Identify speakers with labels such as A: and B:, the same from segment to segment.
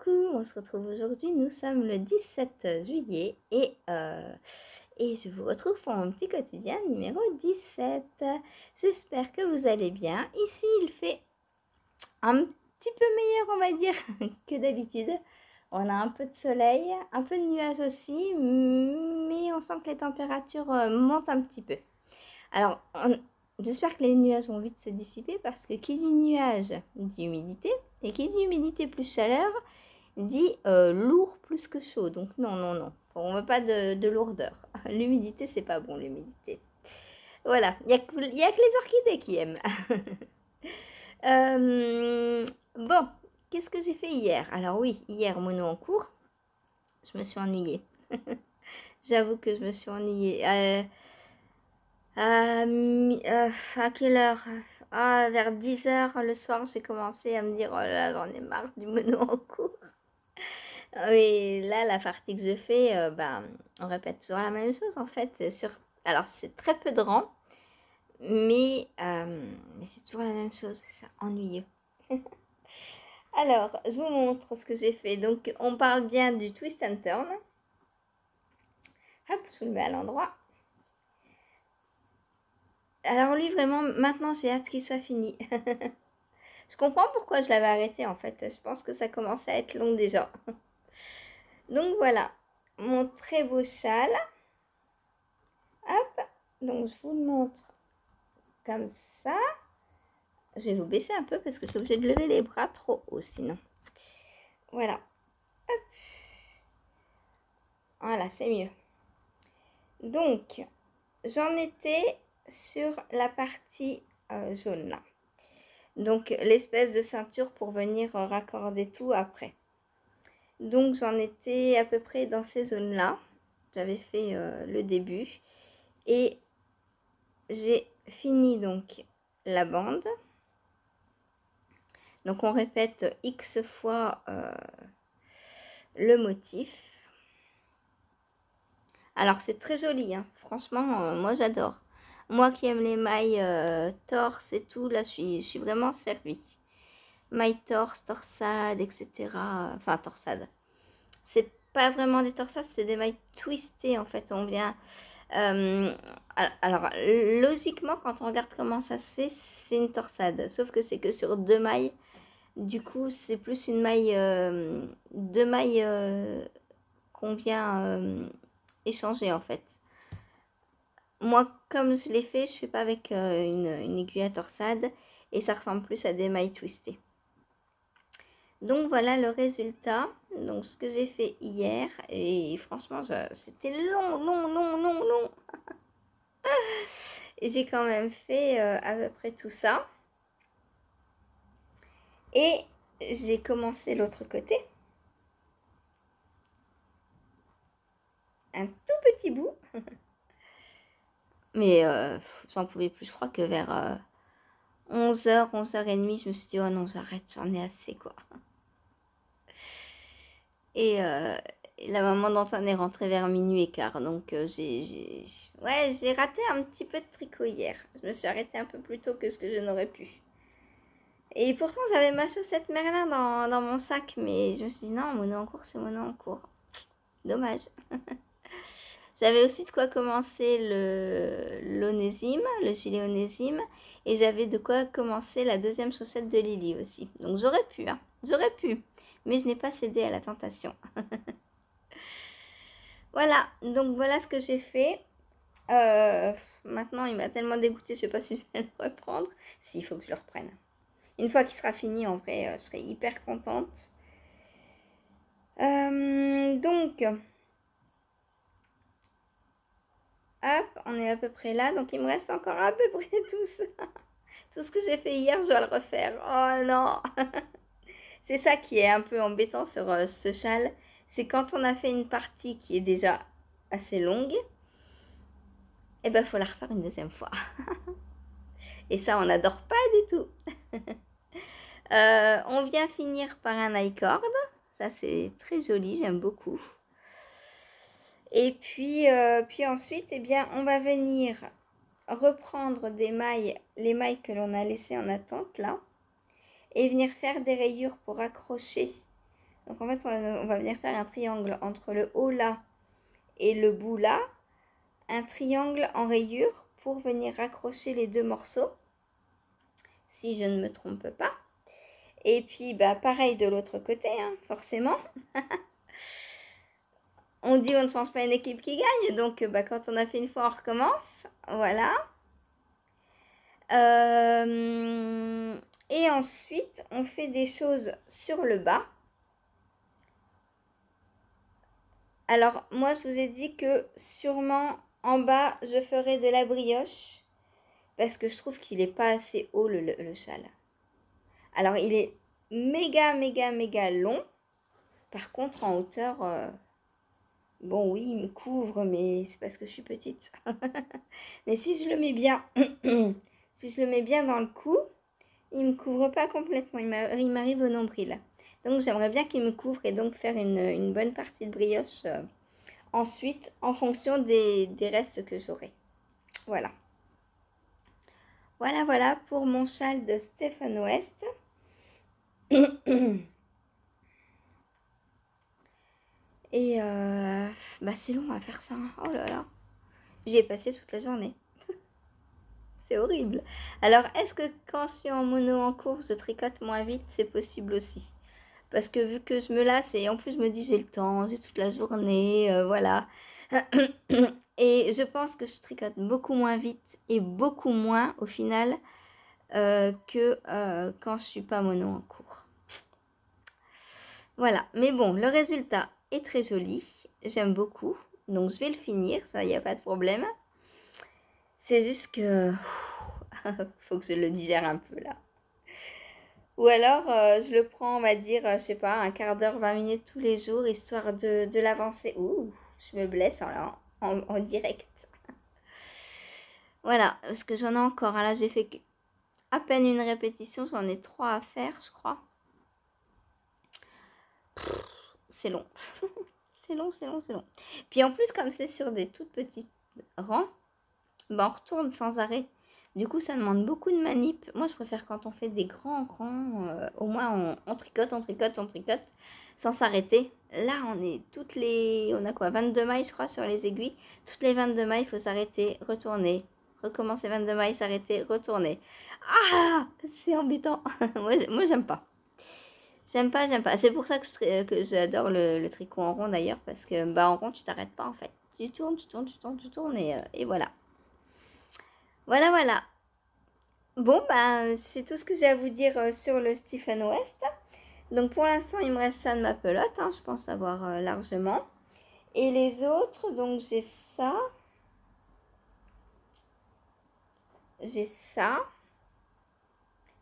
A: Coucou, on se retrouve aujourd'hui, nous sommes le 17 juillet et je vous retrouve pour mon petit quotidien numéro 17. J'espère que vous allez bien. Ici, il fait un petit peu meilleur, on va dire, que d'habitude. On a un peu de soleil, un peu de nuages aussi, mais on sent que les températures montent un petit peu. Alors, j'espère que les nuages vont vite se dissiper parce que qui dit nuage dit humidité et qui dit humidité plus chaleur dit lourd plus que chaud. Donc non, non, non. On ne veut pas de lourdeur. L'humidité, c'est pas bon, l'humidité. Voilà, il n'y a, que les orchidées qui aiment. Bon, qu'est-ce que j'ai fait hier? Alors oui, hier, mono en cours, je me suis ennuyée. J'avoue que je me suis ennuyée. À quelle heure? Vers 10 heures le soir, j'ai commencé à me dire, oh là, j'en ai marre du mono en cours. Oui, là, la partie que je fais, on répète toujours la même chose en fait. Alors, c'est très peu de rangs, mais c'est toujours la même chose, c'est ennuyeux. Alors, je vous montre ce que j'ai fait. Donc, on parle bien du twist and turn. Hop, je vous le mets à l'endroit. Alors, lui, vraiment, maintenant, j'ai hâte qu'il soit fini. Je comprends pourquoi je l'avais arrêté en fait. Je pense que ça commençait à être long déjà. Donc, voilà, mon très beau châle. Hop, donc je vous le montre comme ça. Je vais vous baisser un peu parce que je suis obligée de lever les bras trop haut sinon. Voilà. Hop. Voilà, c'est mieux. Donc, j'en étais sur la partie jaune là. Donc, l'espèce de ceinture pour venir raccorder tout après. Donc, j'en étais à peu près dans ces zones-là. J'avais fait le début. Et j'ai fini donc la bande. Donc on répète X fois le motif. Alors c'est très joli, hein. Franchement, moi j'adore. Moi qui aime les mailles torse et tout, là je suis vraiment servie. Mailles torse, torsade, etc. Enfin torsade. C'est pas vraiment des torsades, c'est des mailles twistées en fait. On vient... alors logiquement quand on regarde comment ça se fait, c'est une torsade. Sauf que c'est que sur 2 mailles. Du coup, c'est plus une maille, 2 mailles qu'on vient échanger en fait. Moi, comme je l'ai fait, je fais pas avec une aiguille à torsade et ça ressemble plus à des mailles twistées. Donc voilà le résultat. Donc ce que j'ai fait hier et franchement, c'était long, long, long, long, long. Et j'ai quand même fait à peu près tout ça. Et j'ai commencé l'autre côté. Un tout petit bout. Mais j'en pouvais plus. Je crois que vers 11h, 11h30, je me suis dit, oh non, j'arrête, j'en ai assez, quoi. Et la maman d'Antoine est rentrée vers minuit et quart. Donc, j'ai raté un petit peu de tricot hier. Je me suis arrêtée un peu plus tôt que ce que je n'aurais pu. Et pourtant, j'avais ma chaussette Merlin dans mon sac. Mais je me suis dit, non, mono en cours, c'est mono en cours. Dommage. J'avais aussi de quoi commencer l'onésime, le gilet onésime. Et j'avais de quoi commencer la deuxième chaussette de Lily aussi. Donc j'aurais pu, hein. J'aurais pu. Mais je n'ai pas cédé à la tentation. Voilà, donc voilà ce que j'ai fait. Maintenant, il m'a tellement dégoûtée, je sais pas si je vais le reprendre. Si, il faut que je le reprenne. Une fois qu'il sera fini, en vrai, je serai hyper contente. Donc... Hop, on est à peu près là. Donc, il me reste encore à peu près tout ça. Tout ce que j'ai fait hier, je dois le refaire. Oh non. C'est ça qui est un peu embêtant sur ce châle. C'est quand on a fait une partie qui est déjà assez longue, et ben, il faut la refaire une deuxième fois. Et ça, on n'adore pas du tout. On vient finir par un I-cord. Ça, c'est très joli, j'aime beaucoup. Et puis ensuite, eh bien, on va venir reprendre des mailles, les mailles que l'on a laissées en attente là, et venir faire des rayures pour accrocher Donc en fait, on va venir faire un triangle entre le haut là et le bout là. Un triangle en rayure pour venir raccrocher les deux morceaux, si je ne me trompe pas. Et puis, bah, pareil de l'autre côté, hein, forcément. On dit on ne change pas une équipe qui gagne, donc bah, quand on a fait une fois, on recommence. Voilà. Et ensuite, on fait des choses sur le bas. Alors, moi, je vous ai dit que sûrement en bas, je ferai de la brioche parce que je trouve qu'il n'est pas assez haut le châle. Alors, il est méga, méga, méga long. Par contre, en hauteur, bon, oui, il me couvre, mais c'est parce que je suis petite. Mais si je le mets bien, si je le mets bien dans le cou, il ne me couvre pas complètement. Il m'arrive au nombril. Donc, j'aimerais bien qu'il me couvre et donc faire une bonne partie de brioche ensuite en fonction des restes que j'aurai. Voilà. Voilà, voilà pour mon châle de Stephen West. Et bah c'est long à faire ça. Oh là là. J'y ai passé toute la journée. C'est horrible. Alors, est-ce que quand je suis en mono en cours, je tricote moins vite? C'est possible aussi. Parce que vu que je me lasse et en plus je me dis j'ai le temps, j'ai toute la journée, voilà. Et je pense que je tricote beaucoup moins vite et beaucoup moins au final que quand je suis pas mono en cours. Voilà, mais bon, le résultat est très joli, j'aime beaucoup, donc je vais le finir, ça, il n'y a pas de problème. C'est juste que faut que je le digère un peu là. Ou alors, je le prends, on va dire, je sais pas, un quart d'heure, 20 minutes tous les jours, histoire de l'avancer. Ouh, je me blesse en direct. Voilà, parce que j'en ai encore. Là, j'ai fait à peine une répétition, j'en ai 3 à faire, je crois. C'est long. C'est long, c'est long, c'est long. Puis en plus, comme c'est sur des toutes petites rangs, ben on retourne sans arrêt. Du coup, ça demande beaucoup de manip. Moi, je préfère quand on fait des grands rangs, au moins on tricote, on tricote, on tricote, sans s'arrêter. Là, on est on a quoi, 22 mailles, je crois, sur les aiguilles. Toutes les 22 mailles, il faut s'arrêter, retourner, recommencer 22 mailles, s'arrêter, retourner. Ah, c'est embêtant. moi j'aime pas. J'aime pas, j'aime pas. C'est pour ça que j'adore le tricot en rond d'ailleurs, parce que bah en rond, tu t'arrêtes pas en fait. Tu tournes, tu tournes, tu tournes, tu tournes, et voilà. Voilà, voilà. Bon, bah, c'est tout ce que j'ai à vous dire sur le Stephen West. Donc, pour l'instant, il me reste ça de ma pelote. Hein, je pense avoir largement. Et les autres, donc, j'ai ça. J'ai ça.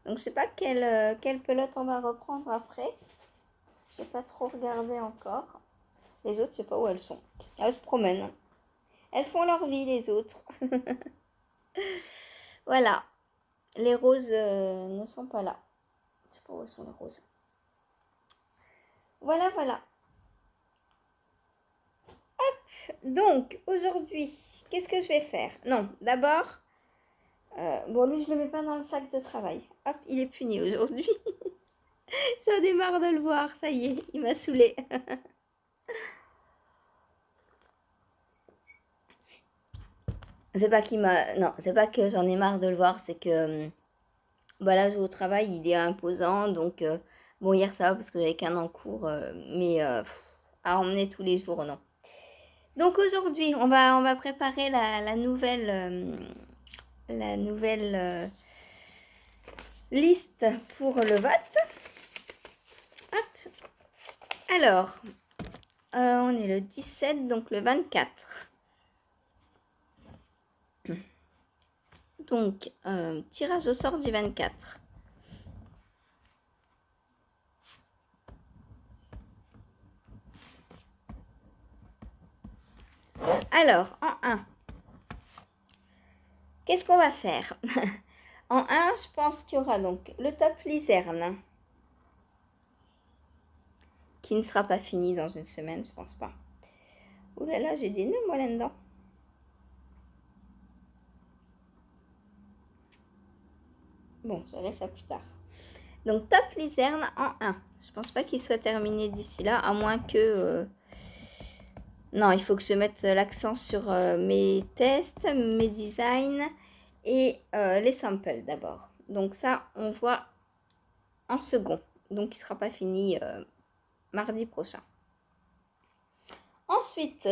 A: Donc, je sais pas quelle pelote on va reprendre après. J'ai pas trop regardé encore. Les autres, je sais pas où elles sont. Elles se promènent. Elles font leur vie, les autres. Voilà. Les roses ne sont pas là. Je sais pas où sont les roses. Voilà, voilà. Donc, aujourd'hui, qu'est-ce que je vais faire? Non, d'abord, bon, lui, je le mets pas dans le sac de travail. Hop, il est puni aujourd'hui. J'en ai marre de le voir, ça y est, il m'a saoulé. C'est pas qu'il m'a... Non, c'est pas que j'en ai marre de le voir, c'est que... Bah là, je vais au travail, il est imposant, donc... bon, hier, ça va, parce que j'avais qu'un en cours, mais à emmener tous les jours, non. Donc aujourd'hui, on va préparer la nouvelle liste pour le vote. Hop. Alors, on est le 17, donc le 24. Donc, tirage au sort du 24. Alors, en 1, qu'est-ce qu'on va faire? En 1, je pense qu'il y aura donc le top lizerne, qui ne sera pas fini dans une semaine, je pense pas. Ouh là là, j'ai des nœuds moi là-dedans. Bon, je verrai ça plus tard. Donc top Lizerne en 1. Je pense pas qu'il soit terminé d'ici là, à moins que... Non, il faut que je mette l'accent sur mes tests, mes designs et les samples d'abord. Donc ça, on voit en second. Donc il ne sera pas fini mardi prochain. Ensuite,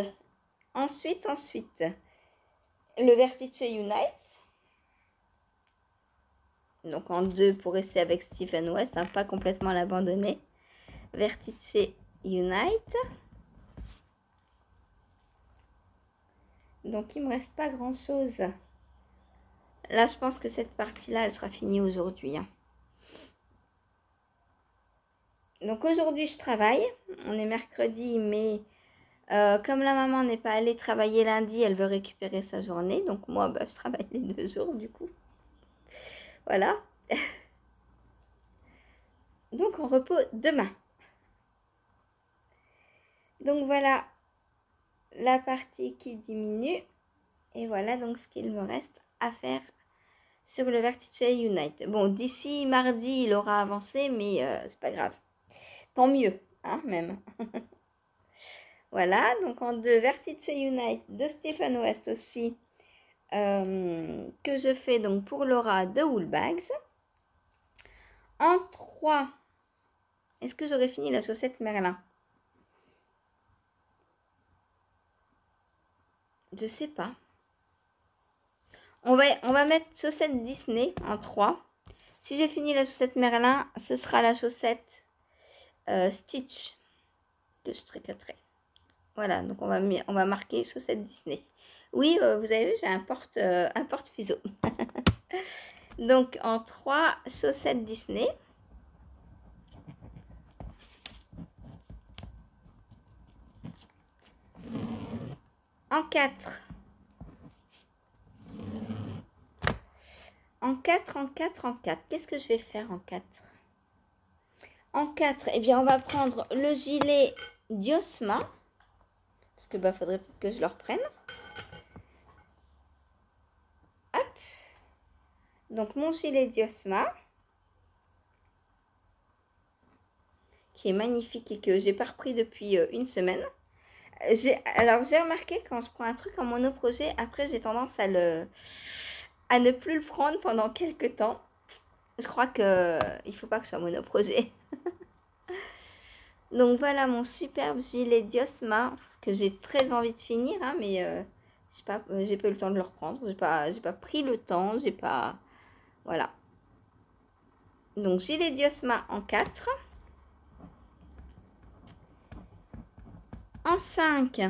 A: le Vertice Unite. Donc en 2 pour rester avec Stephen West, hein, pas complètement l'abandonner. Vertice Unite. Donc il me reste pas grand chose. Là je pense que cette partie là elle sera finie aujourd'hui. Hein. Donc aujourd'hui je travaille. On est mercredi mais comme la maman n'est pas allée travailler lundi, elle veut récupérer sa journée. Donc moi bah, je travaille les 2 jours du coup. Voilà. Donc on repos demain. Donc voilà la partie qui diminue. Et voilà donc ce qu'il me reste à faire sur le Vertice Unite. Bon, d'ici mardi, il aura avancé, mais c'est pas grave. Tant mieux, hein, même. Voilà, donc en 2, Vertice Unite de Stephen West aussi, que je fais donc pour Laura de Woolbags. En 3, est-ce que j'aurais fini la chaussette Merlin? Je sais pas. On va mettre chaussette Disney en 3. Si j'ai fini la chaussette Merlin, ce sera la chaussette Stitch que je tricoterai. Voilà, donc on va marquer chaussette Disney. Oui, vous avez vu, j'ai un porte-fuseau. Donc en 3, chaussettes Disney. En 4. En 4. Qu'est-ce que je vais faire en 4? En 4, eh bien on va prendre le gilet Diosma. Parce que faudrait peut-être que je le reprenne. Hop. Donc mon gilet Diosma. Qui est magnifique et que j'ai pas repris depuis une semaine. Alors j'ai remarqué quand je prends un truc en monoprojet, après j'ai tendance à ne plus le prendre pendant quelques temps. Je crois que il faut pas que je sois monoprojet. Donc voilà mon superbe gilet Diosma que j'ai très envie de finir, hein, mais j'ai pas eu le temps de le reprendre. J'ai pas pris le temps, j'ai pas... Voilà. Donc gilet Diosma en 4. En 5.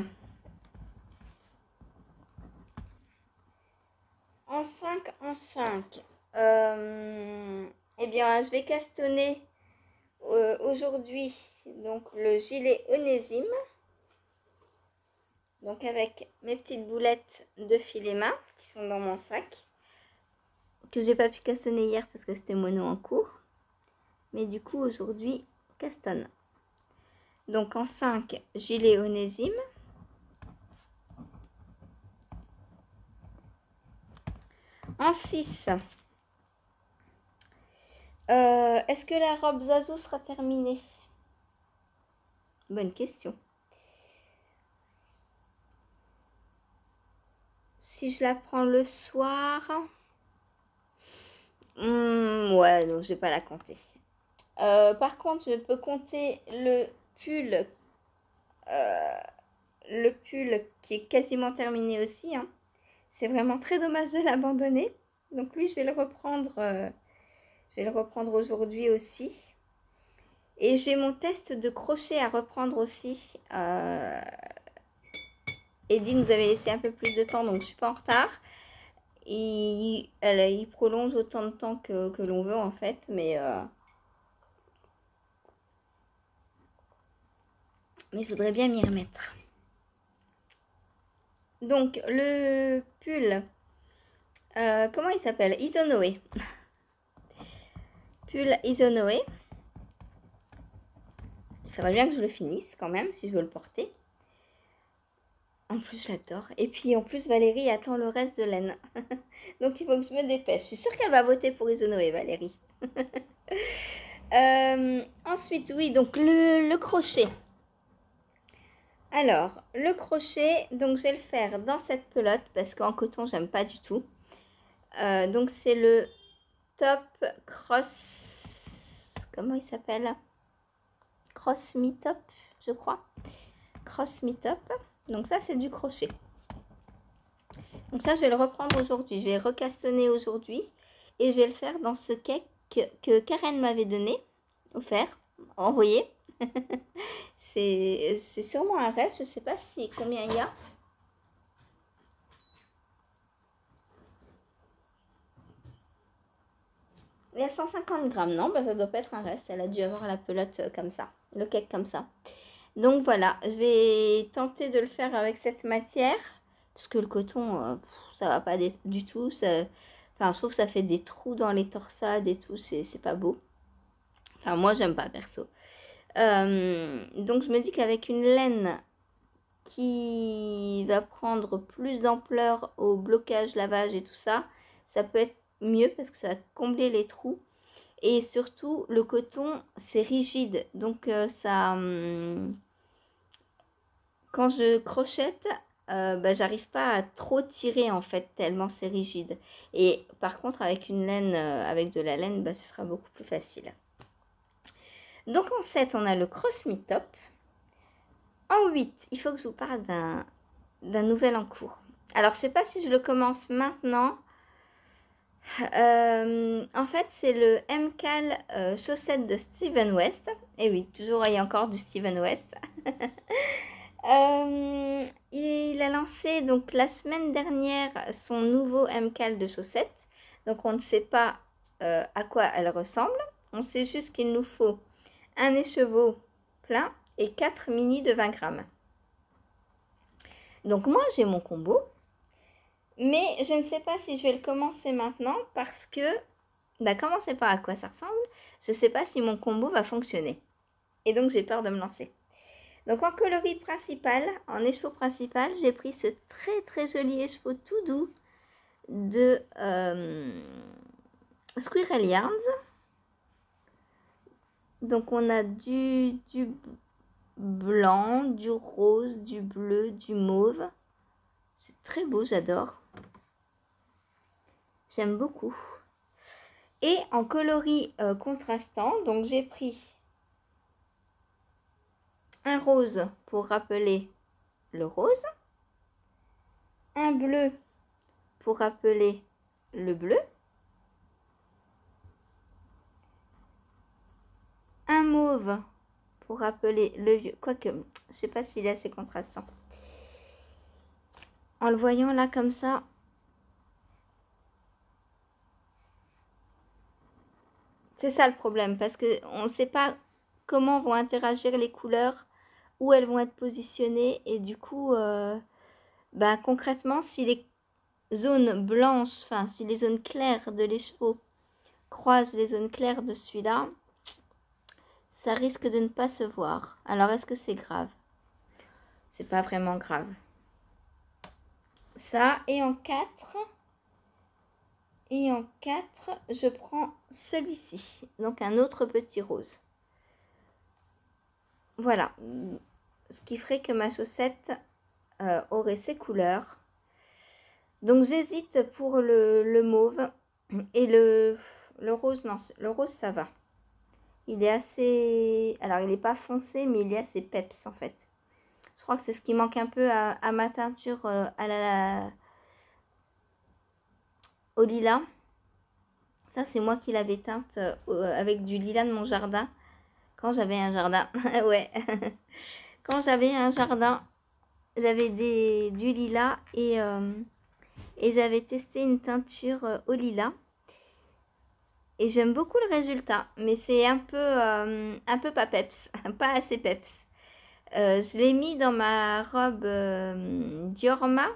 A: En 5. Eh bien, je vais castonner aujourd'hui donc le gilet Onésime. Donc avec mes petites boulettes de filet main qui sont dans mon sac. Que j'ai pas pu castonner hier parce que c'était mono en cours. Mais du coup, aujourd'hui, castonne. Donc en 5, gilet Onésime. En 6, est-ce que la robe Zazo sera terminée? Bonne question. Si je la prends le soir... ouais, non, je vais pas la compter. Par contre, je peux compter le pull qui est quasiment terminé aussi. Hein. C'est vraiment très dommage de l'abandonner. Donc lui, je vais le reprendre aujourd'hui aussi. Et j'ai mon test de crochet à reprendre aussi. Eddie nous avait laissé un peu plus de temps, donc je suis pas en retard. Il prolonge autant de temps que l'on veut en fait, mais je voudrais bien m'y remettre. Donc le pull, comment il s'appelle? Isonoé. Pull Isonoé. Il faudrait bien que je le finisse quand même si je veux le porter. En plus, je l'adore. Et puis, en plus, Valérie attend le reste de laine. Donc, il faut que je me dépêche. Je suis sûre qu'elle va voter pour Isonoé, Valérie. Ensuite, oui, donc le crochet. Alors, le crochet, donc je vais le faire dans cette pelote parce qu'en coton, j'aime pas du tout. Donc, c'est le Top Cross. Comment il s'appelle? Cross Me Top, je crois. Cross Me Top. Donc, ça, c'est du crochet. Donc, ça, je vais le reprendre aujourd'hui. Je vais recastonner aujourd'hui et je vais le faire dans ce cake que Karen m'avait donné, offert, envoyé. C'est sûrement un reste, je sais pas si combien il y a. Il y a 150 grammes, non? Bah, ça doit pas être un reste, elle a dû avoir la pelote comme ça, le cake comme ça. Donc voilà, je vais tenter de le faire avec cette matière, parce que le coton, ça va pas du tout. Enfin, je trouve que ça fait des trous dans les torsades et tout, c'est pas beau. Enfin, moi, j'aime pas perso. Donc je me dis qu'avec une laine qui va prendre plus d'ampleur au blocage, lavage et tout ça, ça peut être mieux parce que ça va combler les trous. Et surtout, le coton, c'est rigide. Donc, quand je crochette, bah, j'arrive pas à trop tirer en fait, tellement c'est rigide. Et par contre, avec une laine, avec de la laine, bah, ce sera beaucoup plus facile. Donc, en 7, on a le Cross Me Top. En 8, il faut que je vous parle d'un nouvel en cours. Alors, je sais pas si je le commence maintenant. En fait, c'est le MCAL chaussette de Steven West. Et oui, toujours il y a encore du Steven West. Il a lancé donc la semaine dernière son nouveau MCAL de chaussettes. Donc on ne sait pas à quoi elle ressemble. On sait juste qu'il nous faut un écheveau plein et 4 mini de 20 grammes. Donc moi j'ai mon combo. Mais je ne sais pas si je vais le commencer maintenant parce que, bah, comme on ne sait pas à quoi ça ressemble, je ne sais pas si mon combo va fonctionner. Et donc j'ai peur de me lancer. Donc en coloris principal, en écheveau principal, j'ai pris ce très très joli écheveau tout doux de Squirrel Yarns. Donc on a du blanc, du rose, du bleu, du mauve. C'est très beau, j'adore. J'aime beaucoup. Et en coloris contrastant, donc j'ai pris un rose pour rappeler le rose, un bleu pour rappeler le bleu, un mauve pour rappeler le vieux, quoique je sais pas s'il est assez contrastant. En le voyant là comme ça, c'est ça le problème, parce qu'on ne sait pas comment vont interagir les couleurs, où elles vont être positionnées, et du coup, bah, concrètement, si les zones blanches, enfin si les zones claires de l'écheveau croisent les zones claires de celui-là, ça risque de ne pas se voir. Alors est-ce que c'est grave? C'est pas vraiment grave. Ça, et en 4, je prends celui-ci, donc un autre petit rose. Voilà, ce qui ferait que ma chaussette aurait ses couleurs. Donc j'hésite pour le mauve et le rose. Non, le rose ça va. Il est assez... Alors il n'est pas foncé, mais il est assez peps en fait. Je crois que c'est ce qui manque un peu à ma teinture au lilas. Ça c'est moi qui l'avais teinte avec du lilas de mon jardin. Quand j'avais un jardin. Ouais. Quand j'avais un jardin, j'avais du lilas et j'avais testé une teinture au lilas. Et j'aime beaucoup le résultat, mais c'est un peu pas peps, pas assez peps. Je l'ai mis dans ma robe Diorma,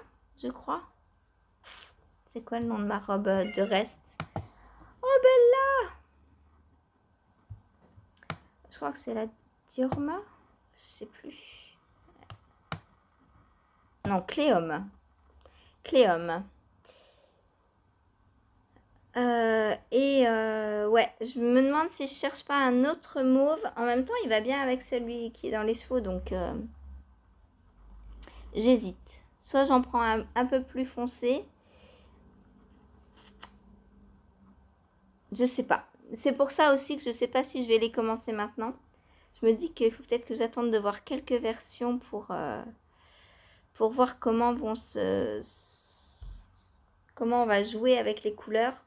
A: je crois. C'est quoi le nom de ma robe de reste? Oh Bella! Je crois que c'est la Diorma. Je sais plus. Non, Cléum. Cléum. Ouais, je me demande si je cherche pas un autre mauve. En même temps, il va bien avec celui qui est dans les cheveux, donc j'hésite. Soit j'en prends un peu plus foncé. Je sais pas. C'est pour ça aussi que je sais pas si je vais les commencer maintenant. Je me dis qu'il faut peut-être que j'attende de voir quelques versions pour voir comment on va jouer avec les couleurs.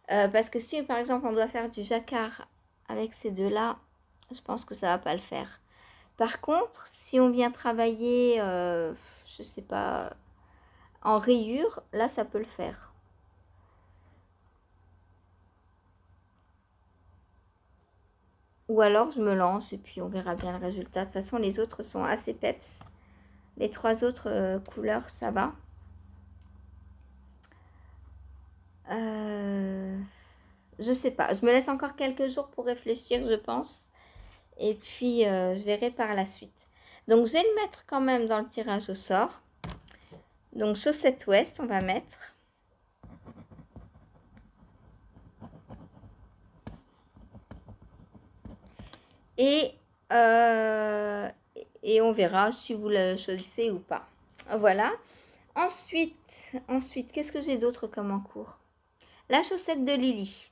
A: Parce que si par exemple on doit faire du jacquard avec ces deux-là, je pense que ça va pas le faire. Par contre, si on vient travailler, je sais pas, en rayure, là ça peut le faire. Ou alors je me lance et puis on verra bien le résultat. De toute façon, les autres sont assez peps. Les trois autres couleurs, ça va. Je sais pas. Je me laisse encore quelques jours pour réfléchir, je pense. Et puis, je verrai par la suite. Donc, je vais le mettre quand même dans le tirage au sort. Donc, chaussette ouest, on va mettre. Et, euh, et on verra si vous le choisissez ou pas. Voilà. Ensuite, qu'est-ce que j'ai d'autre comme en cours? La chaussette de Lily.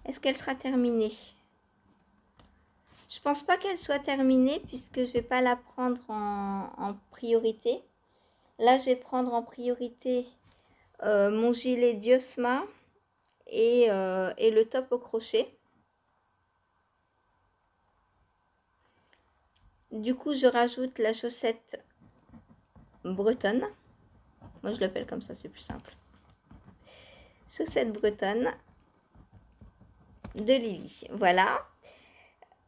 A: Est-ce qu'elle sera terminée? Je pense pas qu'elle soit terminée puisque je vais pas la prendre en priorité. Là, je vais prendre en priorité mon gilet Diosma et le top au crochet. Du coup, je rajoute la chaussette bretonne. Moi, je l'appelle comme ça, c'est plus simple. Chaussette bretonne de Lily. Voilà.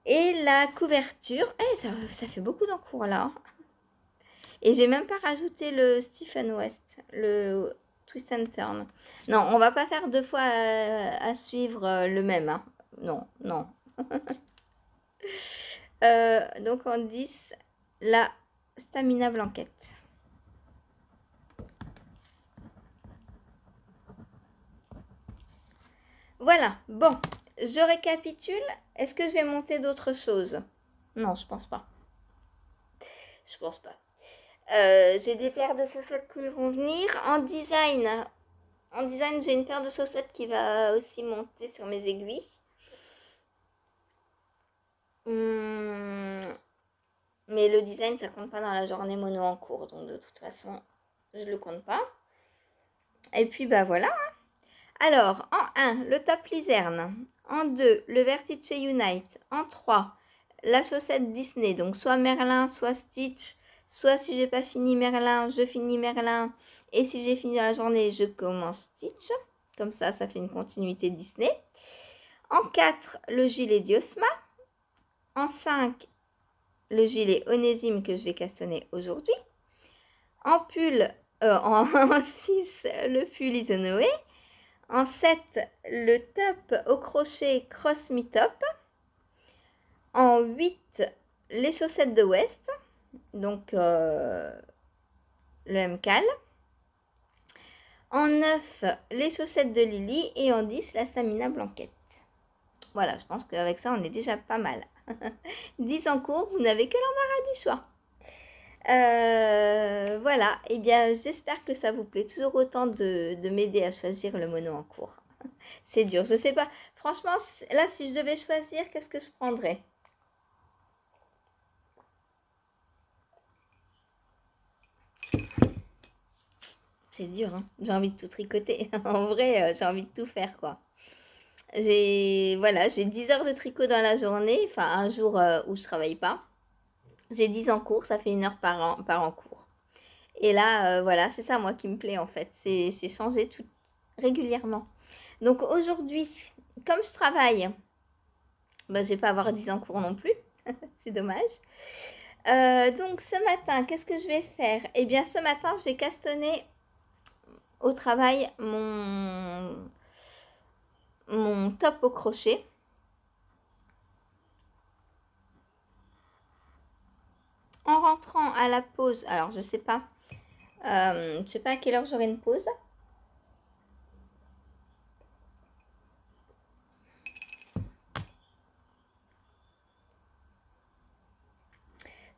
A: Et la couverture. Ça fait beaucoup d'encours là. Et j'ai même pas rajouté le Stephen West, le Twist and Turn. Non, on va pas faire deux fois à suivre le même. Hein. Non, non. Donc en 10, la Stamina Blanquette. Voilà, bon, je récapitule. Est-ce que je vais monter d'autres choses? Non, je pense pas. Je pense pas. J'ai des paires de chaussettes qui vont venir. En design, j'ai une paire de chaussettes qui va aussi monter sur mes aiguilles. Mais le design, ça compte pas dans la journée mono en cours. Donc de toute façon, je le compte pas. Et puis bah voilà. Alors, en 1, le top Lizerne. En 2, le Vertice Unite. En 3, la chaussette Disney. Donc soit Merlin, soit Stitch. Soit si j'ai pas fini Merlin, je finis Merlin. Et si j'ai fini la journée, je commence Stitch. Comme ça fait une continuité Disney. En 4, le gilet Diosma. En 5, le gilet Onésime que je vais castonner aujourd'hui. En pull, en 6, le pull Isonoé. En 7, le top au crochet Cross Me Top. En 8, les chaussettes de West. Donc, le MCAL. En 9, les chaussettes de Lily. Et en 10, la Stamina Blanquette. Voilà, je pense qu'avec ça, on est déjà pas mal. 10 en cours, vous n'avez que l'embarras du choix. Voilà, et bien j'espère que ça vous plaît toujours autant de m'aider à choisir le mono en cours. C'est dur, je sais pas. Franchement, là, si je devais choisir, qu'est-ce que je prendrais? C'est dur, hein. J'ai envie de tout tricoter. En vrai, j'ai envie de tout faire, quoi. Voilà, j'ai 10 heures de tricot dans la journée, enfin un jour où je travaille pas. J'ai 10 en cours, ça fait 1 heure par en cours. Et là, voilà, c'est ça moi qui me plaît en fait, c'est changer tout régulièrement. Donc aujourd'hui, comme je travaille, bah, je vais pas avoir 10 en cours non plus, c'est dommage. Donc ce matin, qu'est-ce que je vais faire? Eh bien ce matin, je vais castonner au travail mon top au crochet. En rentrant à la pause, alors je sais pas, Je sais pas à quelle heure j'aurai une pause.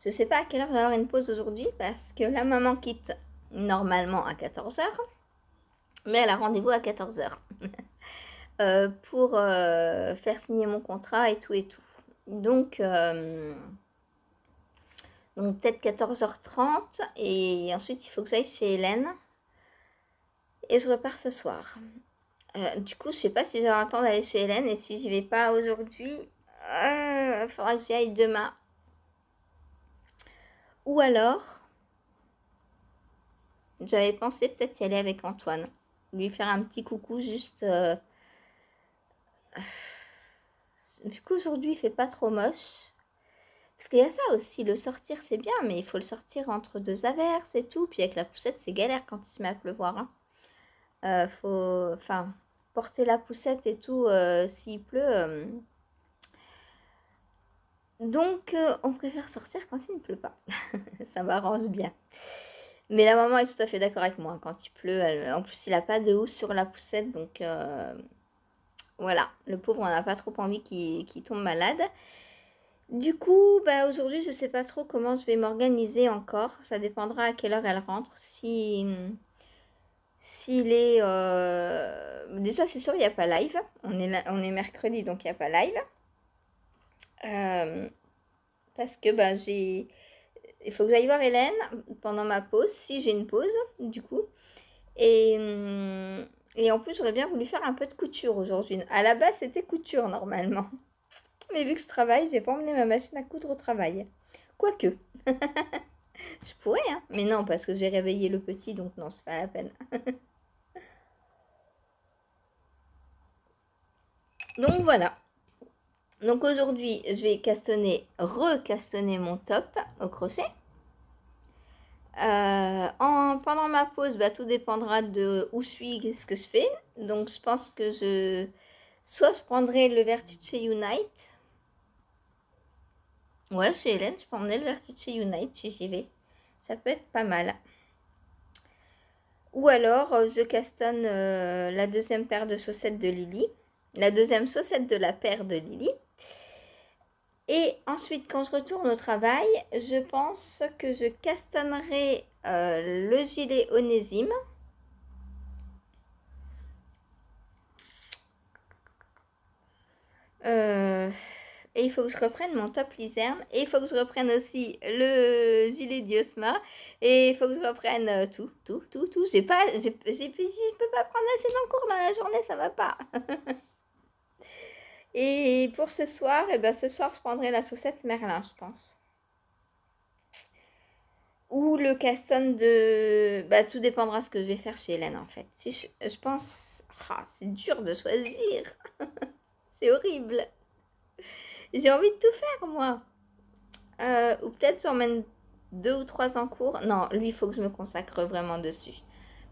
A: Je sais pas à quelle heure j'aurai une pause aujourd'hui parce que la maman quitte normalement à 14 heures, mais elle a rendez-vous à 14 heures pour faire signer mon contrat et tout et tout. Donc peut-être 14h30 et ensuite il faut que j'aille chez Hélène et je repars ce soir. Du coup, je sais pas si j'aurai le temps d'aller chez Hélène et si j'y vais pas aujourd'hui, il faudra que j'y aille demain. Ou alors, j'avais pensé peut-être y aller avec Antoine, lui faire un petit coucou juste. Vu qu'aujourd'hui il fait pas trop moche. Parce qu'il y a ça aussi, le sortir c'est bien, mais il faut le sortir entre deux averses et tout. Puis avec la poussette, c'est galère quand il se met à pleuvoir. Faut, enfin, porter la poussette et tout s'il pleut. Donc, on préfère sortir quand il ne pleut pas. Ça m'arrange bien. Mais la maman est tout à fait d'accord avec moi. Quand il pleut, en plus, il n'a pas de housse sur la poussette. Donc, voilà. Le pauvre, on n'a pas trop envie qu'il tombe malade. Du coup, bah, aujourd'hui, je sais pas trop comment je vais m'organiser encore. Ça dépendra à quelle heure elle rentre. S'il est... Déjà, c'est sûr, il n'y a pas live. On est mercredi, donc il n'y a pas live. Parce que bah, il faut que j'aille voir Hélène pendant ma pause, si j'ai une pause, du coup. Et en plus, j'aurais bien voulu faire un peu de couture aujourd'hui. À la base, c'était couture, normalement. Mais vu que je travaille, je vais pas emmener ma machine à coudre au travail. Quoique. Je pourrais, hein. Mais non, parce que j'ai réveillé le petit, donc non, c'est pas la peine. Donc voilà. Donc aujourd'hui, je vais recastonner mon top au crochet. Pendant ma pause, bah, tout dépendra de où je suis, ce que je fais. Donc je pense que soit je prendrai le Vertice Unite. Ouais, chez Hélène, je peux emmener le Vertice Unite si j'y vais. Ça peut être pas mal. Ou alors, je castonne la deuxième paire de chaussettes de Lily. La deuxième chaussette de la paire de Lily. Et ensuite, quand je retourne au travail, je pense que je castonnerai le gilet Onésime. Et il faut que je reprenne mon top lizerne. Et il faut que je reprenne aussi le gilet Diosma. Et il faut que je reprenne tout. Je peux pas prendre assez d'encours dans la journée, ça va pas. Et pour ce soir, ce soir, je prendrai la chaussette Merlin, je pense. Ou le caston de... Bah, tout dépendra ce que je vais faire chez Hélène, en fait. Si je pense... c'est dur de choisir. C'est horrible. J'ai envie de tout faire, moi. Ou peut-être j'emmène 2 ou 3 en cours. Non, lui, il faut que je me consacre vraiment dessus.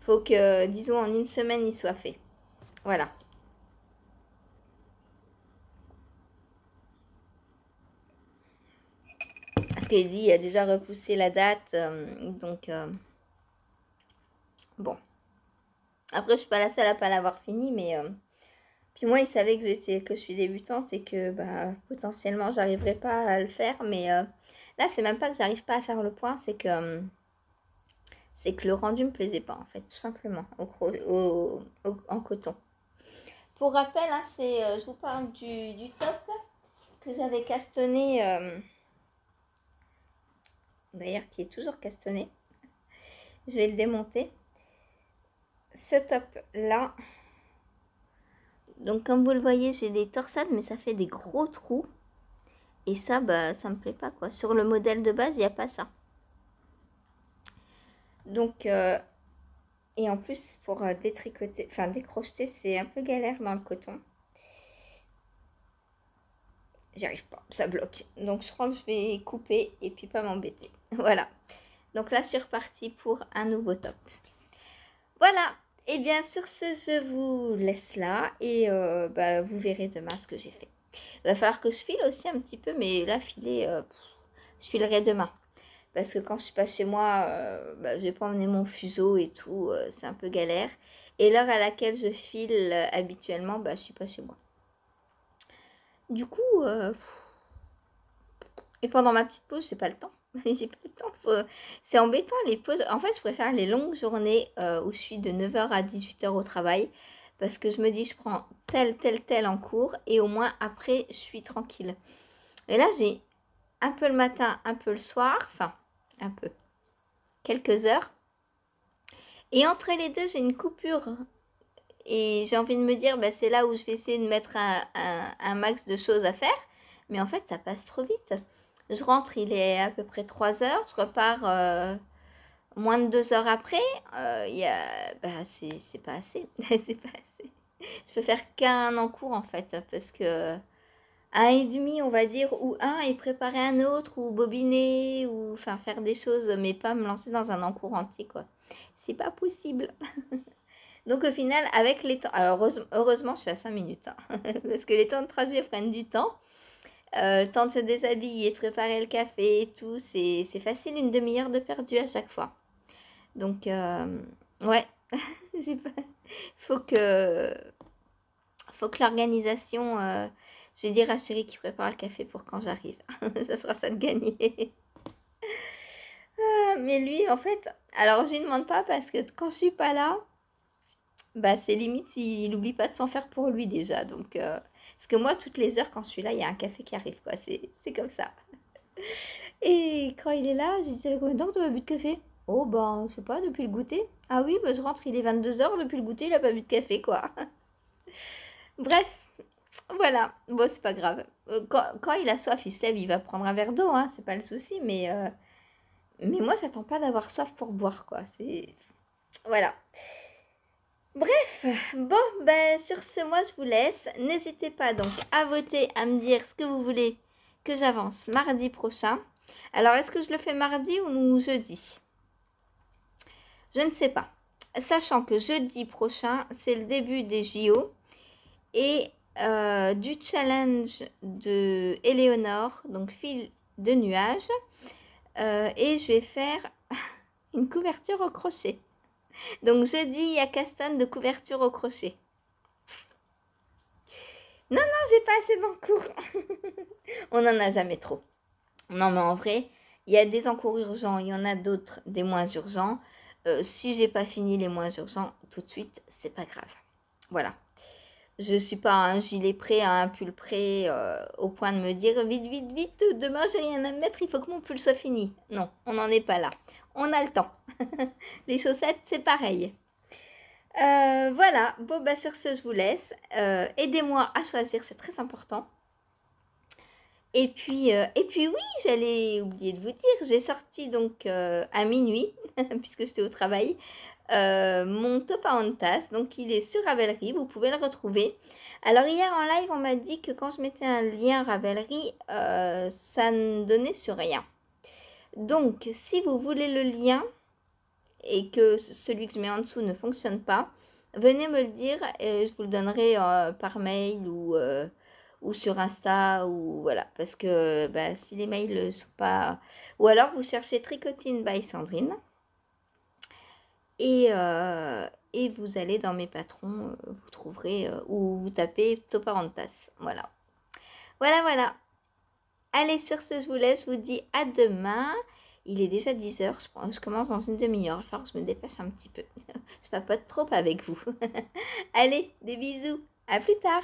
A: Faut que, disons, en une semaine, il soit fait. Voilà. Parce qu'il dit, il a déjà repoussé la date. Donc, bon. Après, je suis pas la seule à pas l'avoir fini, mais... Puis moi, il savait que je suis débutante et que bah, potentiellement, j'arriverai pas à le faire. Mais là, c'est même pas que j'arrive pas à faire le point, c'est que le rendu me plaisait pas, en fait, tout simplement, en coton. Pour rappel, hein, je vous parle du top que j'avais castonné, d'ailleurs qui est toujours castonné. Je vais le démonter. Ce top-là, donc comme vous le voyez, j'ai des torsades, mais ça fait des gros trous. Et ça, bah, ça me plaît pas, quoi. Sur le modèle de base, il n'y a pas ça. Donc, et en plus, pour détricoter, enfin décrocheter, c'est un peu galère dans le coton. J'y arrive pas, ça bloque. Donc, je crois que je vais couper et puis pas m'embêter. Voilà. Donc là, je suis repartie pour un nouveau top. Voilà. Et bien, sur ce, je vous laisse là et bah, vous verrez demain ce que j'ai fait. Il va falloir que je file aussi un petit peu, mais là, filer, je filerai demain. Parce que quand je suis pas chez moi, je vais pas emmener mon fuseau et tout, c'est un peu galère. Et l'heure à laquelle je file habituellement, je suis pas chez moi. Du coup, et pendant ma petite pause, j'ai pas le temps. J'ai pas le temps. C'est embêtant les pauses. En fait, je préfère les longues journées où je suis de 9h à 18h au travail. Parce que je me dis, je prends tel en cours. Et au moins, après, je suis tranquille. Et là, j'ai un peu le matin, un peu le soir. Enfin, un peu. Quelques heures. Et entre les deux, j'ai une coupure. Et j'ai envie de me dire, c'est là où je vais essayer de mettre un max de choses à faire. Mais en fait, ça passe trop vite. Je rentre, il est à peu près 3 heures. Je repars moins de 2 heures après. C'est pas assez. C'est pas assez. Je peux faire qu'un en cours en fait. Parce que un et demi, on va dire, ou un et préparer un autre, ou bobiner, ou enfin faire des choses, mais pas me lancer dans un encours entier, quoi. C'est pas possible. Donc au final, avec les temps, alors heureusement, je suis à 5 minutes, hein, parce que les temps de trajet prennent du temps. Le temps de se déshabiller, de préparer le café et tout, c'est facile, une demi-heure de perdu à chaque fois. Donc, ouais, faut que, faut que l'organisation, je vais dire à Chérie qui prépare le café pour quand j'arrive. Ça sera ça de gagner. Mais lui, en fait, alors je lui demande pas parce que quand je suis pas là, c'est limite s'il n'oublie pas de s'en faire pour lui déjà. Donc, parce que moi, toutes les heures, quand je suis là, il y a un café qui arrive, quoi. C'est comme ça. Et quand il est là, je dis, ça fait combien de temps que tu n'as pas bu de café? Oh, je sais pas, depuis le goûter. Ah oui, je rentre, il est 22h, depuis le goûter, il a pas bu de café, quoi. Bref, voilà. Bon, c'est pas grave. Quand il a soif, il se lève, il va prendre un verre d'eau, hein, c'est pas le souci, mais moi, j'attends pas d'avoir soif pour boire, quoi. C'est... Voilà. Bref, bon, sur ce, moi je vous laisse. N'hésitez pas donc à voter, à me dire ce que vous voulez que j'avance mardi prochain. Alors, est-ce que je le fais mardi ou jeudi? Je ne sais pas. Sachant que jeudi prochain, c'est le début des JO et du challenge de Éléonore, donc fil de nuage. Et je vais faire une couverture au crochet. Donc jeudi, il y a Castan de couverture au crochet. Non, j'ai pas assez d'encours. On n'en a jamais trop. Non, mais en vrai, il y a des encours urgents, il y en a d'autres, des moins urgents. Si j'ai pas fini les moins urgents tout de suite, c'est pas grave. Voilà. Je suis pas un gilet prêt, un pull prêt, au point de me dire vite, vite, vite, demain j'ai rien à mettre, il faut que mon pull soit fini. Non, on n'en est pas là. On a le temps. Les chaussettes, c'est pareil. Voilà, bon sur ce je vous laisse, aidez-moi à choisir, c'est très important. Et puis oui, j'allais oublier de vous dire, j'ai sorti donc à minuit, puisque j'étais au travail, mon Topaontas, donc il est sur Ravelry, vous pouvez le retrouver. Alors hier en live, on m'a dit que quand je mettais un lien Ravelry, ça ne donnait sur rien. Donc si vous voulez le lien, et que celui que je mets en dessous ne fonctionne pas, venez me le dire et je vous le donnerai par mail ou sur Insta ou voilà, parce que si les mails ne sont pas... Ou alors vous cherchez Tricotine by Sandrine et vous allez dans mes patrons, vous trouverez, ou vous tapez Toparantas, voilà. Voilà. Allez, sur ce, je vous laisse, je vous dis à demain. Il est déjà 10h, je commence dans une demi-heure, il va falloir que je me dépêche un petit peu. Je papote trop avec vous. Allez, des bisous, à plus tard.